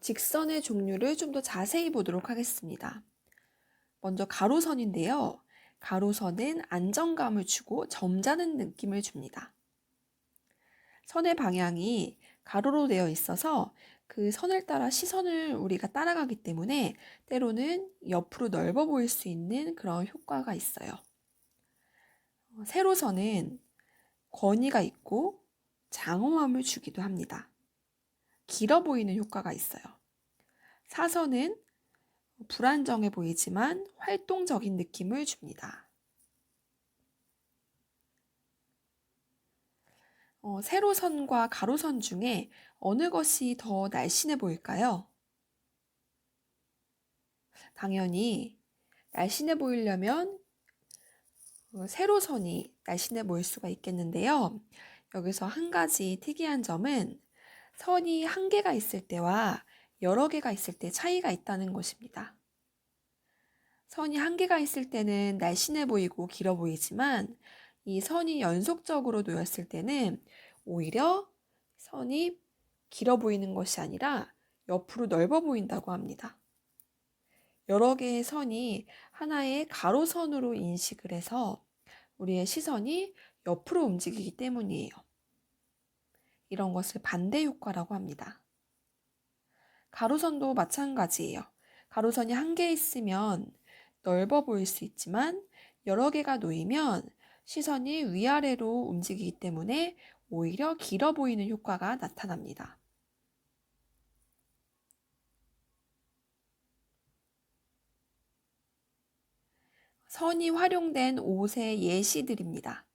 직선의 종류를 좀 더 자세히 보도록 하겠습니다. 먼저 가로선인데요. 가로선은 안정감을 주고 점잖은 느낌을 줍니다. 선의 방향이 가로로 되어 있어서 그 선을 따라 시선을 우리가 따라가기 때문에 때로는 옆으로 넓어 보일 수 있는 그런 효과가 있어요. 세로선은 권위가 있고 장엄함을 주기도 합니다. 길어 보이는 효과가 있어요. 사선은 불안정해 보이지만 활동적인 느낌을 줍니다. 세로선과 가로선 중에 어느 것이 더 날씬해 보일까요? 당연히 날씬해 보이려면 세로선이 날씬해 보일 수가 있겠는데요. 여기서 한 가지 특이한 점은 선이 한 개가 있을 때와 여러 개가 있을 때 차이가 있다는 것입니다. 선이 한 개가 있을 때는 날씬해 보이고 길어 보이지만 이 선이 연속적으로 놓였을 때는 오히려 선이 길어 보이는 것이 아니라 옆으로 넓어 보인다고 합니다. 여러 개의 선이 하나의 가로선으로 인식을 해서 우리의 시선이 옆으로 움직이기 때문이에요. 이런 것을 반대 효과라고 합니다. 가로선도 마찬가지예요. 가로선이 한 개 있으면 넓어 보일 수 있지만 여러 개가 놓이면 시선이 위아래로 움직이기 때문에 오히려 길어 보이는 효과가 나타납니다. 선이 활용된 옷의 예시들입니다.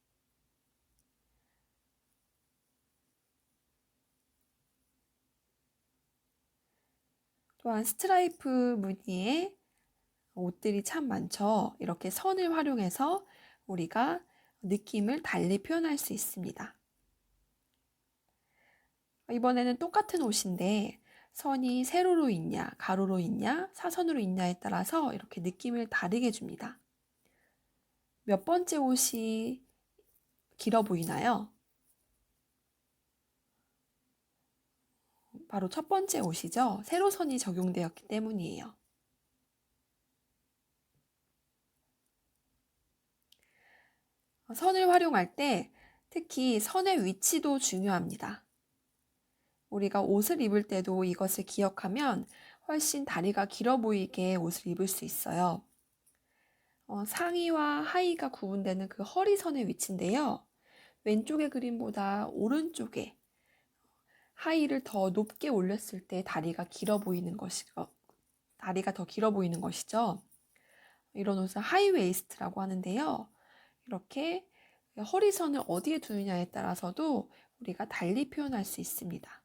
또한 스트라이프 무늬의 옷들이 참 많죠. 이렇게 선을 활용해서 우리가 느낌을 달리 표현할 수 있습니다. 이번에는 똑같은 옷인데 선이 세로로 있냐, 가로로 있냐, 사선으로 있냐에 따라서 이렇게 느낌을 다르게 줍니다. 몇 번째 옷이 길어 보이나요? 바로 첫 번째 옷이죠. 세로선이 적용되었기 때문이에요. 선을 활용할 때 특히 선의 위치도 중요합니다. 우리가 옷을 입을 때도 이것을 기억하면 훨씬 다리가 길어 보이게 옷을 입을 수 있어요. 상의와 하의가 구분되는 그 허리선의 위치인데요. 왼쪽의 그림보다 오른쪽에 하의를 더 높게 올렸을 때 다리가 더 길어 보이는 것이죠. 이런 옷은 하이웨이스트라고 하는데요. 이렇게 허리선을 어디에 두느냐에 따라서도 우리가 달리 표현할 수 있습니다.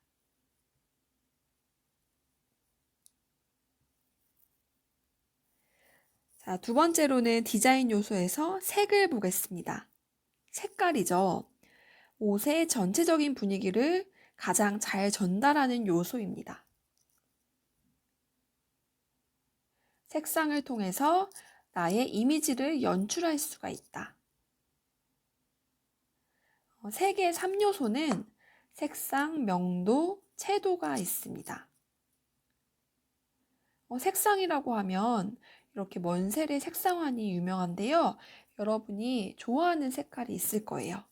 자, 두 번째로는 디자인 요소에서 색을 보겠습니다. 색깔이죠. 옷의 전체적인 분위기를 가장 잘 전달하는 요소입니다. 색상을 통해서 나의 이미지를 연출할 수가 있다. 색의 3요소는 색상, 명도, 채도가 있습니다. 색상이라고 하면 이렇게 먼셀의 색상환이 유명한데요. 여러분이 좋아하는 색깔이 있을 거예요.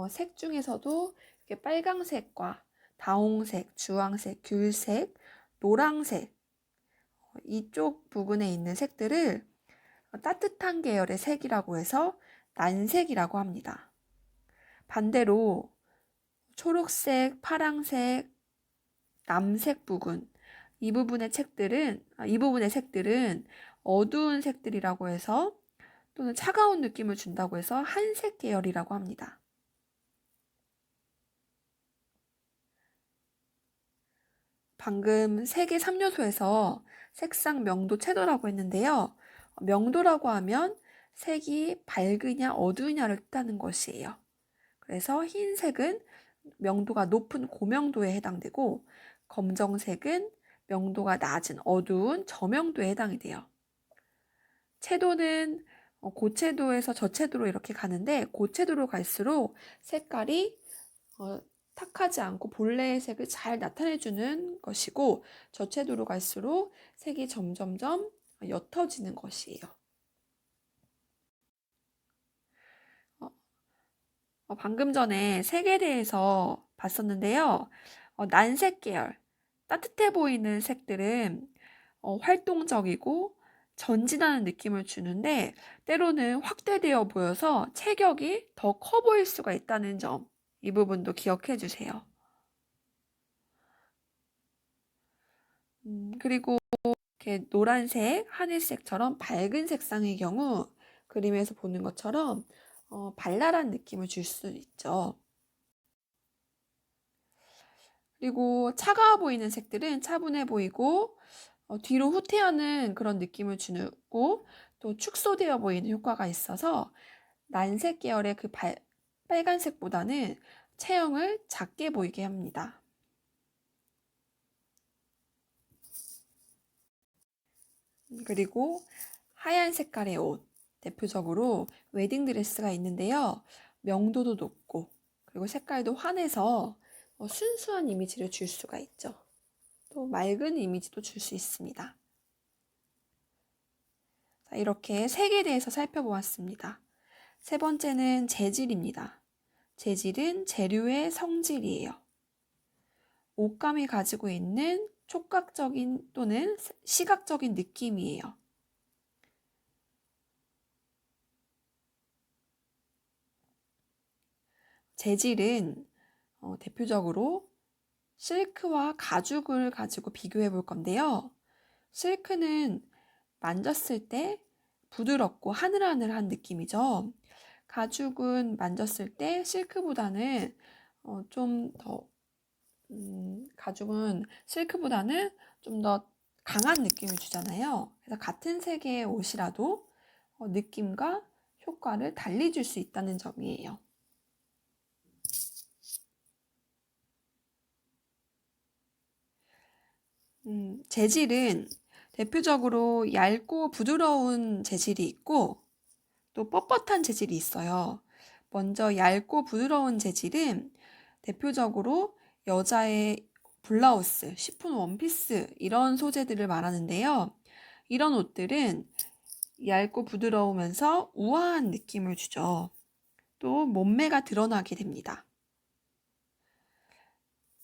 색 중에서도 이렇게 빨강색과 다홍색, 주황색, 귤색, 노랑색 이쪽 부분에 있는 색들을 따뜻한 계열의 색이라고 해서 난색이라고 합니다. 반대로 초록색, 파랑색, 남색 부분 이 부분의 색들은 어두운 색들이라고 해서 또는 차가운 느낌을 준다고 해서 한색 계열이라고 합니다. 방금 색의 3요소에서 색상, 명도, 채도라고 했는데요. 명도라고 하면 색이 밝으냐 어두우냐를 뜻하는 것이에요. 그래서 흰색은 명도가 높은 고명도에 해당되고 검정색은 명도가 낮은 어두운 저명도에 해당이 돼요. 채도는 고채도에서 저채도로 이렇게 가는데 고채도로 갈수록 색깔이 탁하지 않고 본래의 색을 잘 나타내주는 것이고, 저채도로 갈수록 색이 점점점 옅어지는 것이에요. 방금 전에 색에 대해서 봤었는데요. 난색 계열, 따뜻해 보이는 색들은 활동적이고 전진하는 느낌을 주는데 때로는 확대되어 보여서 체격이 더 커 보일 수가 있다는 점, 이 부분도 기억해 주세요. 그리고 이렇게 노란색, 하늘색처럼 밝은 색상의 경우 그림에서 보는 것처럼 발랄한 느낌을 줄 수 있죠. 그리고 차가워 보이는 색들은 차분해 보이고 뒤로 후퇴하는 그런 느낌을 주고 또 축소되어 보이는 효과가 있어서 난색 계열의 그 빨간색보다는 체형을 작게 보이게 합니다. 그리고 하얀 색깔의 옷, 대표적으로 웨딩드레스가 있는데요. 명도도 높고 그리고 색깔도 환해서 순수한 이미지를 줄 수가 있죠. 또 맑은 이미지도 줄 수 있습니다. 자, 이렇게 색에 대해서 살펴보았습니다. 세 번째는 재질입니다. 재질은 재료의 성질이에요. 옷감이 가지고 있는 촉각적인 또는 시각적인 느낌이에요. 재질은 대표적으로 실크와 가죽을 가지고 비교해 볼 건데요. 실크는 만졌을 때 부드럽고 하늘하늘한 느낌이죠. 가죽은 만졌을 때 실크보다는 가죽은 실크보다는 좀 더 강한 느낌을 주잖아요. 그래서 같은 색의 옷이라도 느낌과 효과를 달리 줄 수 있다는 점이에요. 재질은 대표적으로 얇고 부드러운 재질이 있고 또 뻣뻣한 재질이 있어요. 먼저 얇고 부드러운 재질은 대표적으로 여자의 블라우스, 시폰 원피스 이런 소재들을 말하는데요. 이런 옷들은 얇고 부드러우면서 우아한 느낌을 주죠. 또 몸매가 드러나게 됩니다.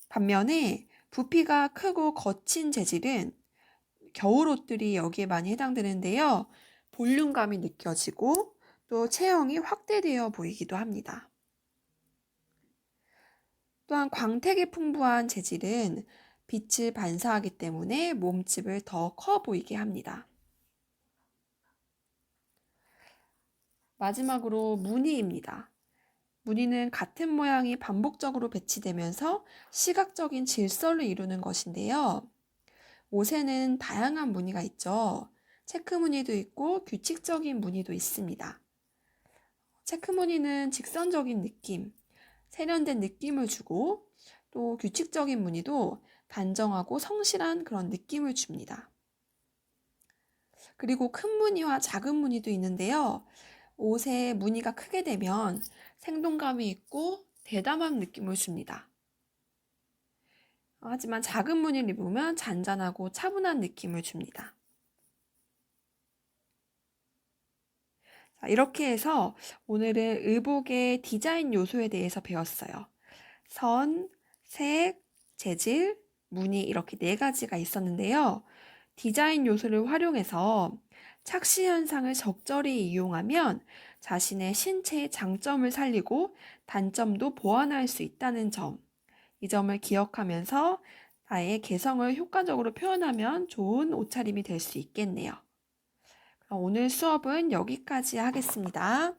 반면에 부피가 크고 거친 재질은 겨울 옷들이 여기에 많이 해당되는데요. 볼륨감이 느껴지고 또 체형이 확대되어 보이기도 합니다. 또한 광택이 풍부한 재질은 빛을 반사하기 때문에 몸집을 더 커 보이게 합니다. 마지막으로 무늬입니다. 무늬는 같은 모양이 반복적으로 배치되면서 시각적인 질서를 이루는 것인데요. 옷에는 다양한 무늬가 있죠. 체크 무늬도 있고 규칙적인 무늬도 있습니다. 체크 무늬는 직선적인 느낌, 세련된 느낌을 주고 또 규칙적인 무늬도 단정하고 성실한 그런 느낌을 줍니다. 그리고 큰 무늬와 작은 무늬도 있는데요. 옷에 무늬가 크게 되면 생동감이 있고 대담한 느낌을 줍니다. 하지만 작은 무늬를 입으면 잔잔하고 차분한 느낌을 줍니다. 자, 이렇게 해서 오늘은 의복의 디자인 요소에 대해서 배웠어요. 선, 색, 재질, 무늬 이렇게 네 가지가 있었는데요. 디자인 요소를 활용해서 착시 현상을 적절히 이용하면 자신의 신체의 장점을 살리고 단점도 보완할 수 있다는 점, 이 점을 기억하면서 나의 개성을 효과적으로 표현하면 좋은 옷차림이 될 수 있겠네요. 그럼 오늘 수업은 여기까지 하겠습니다.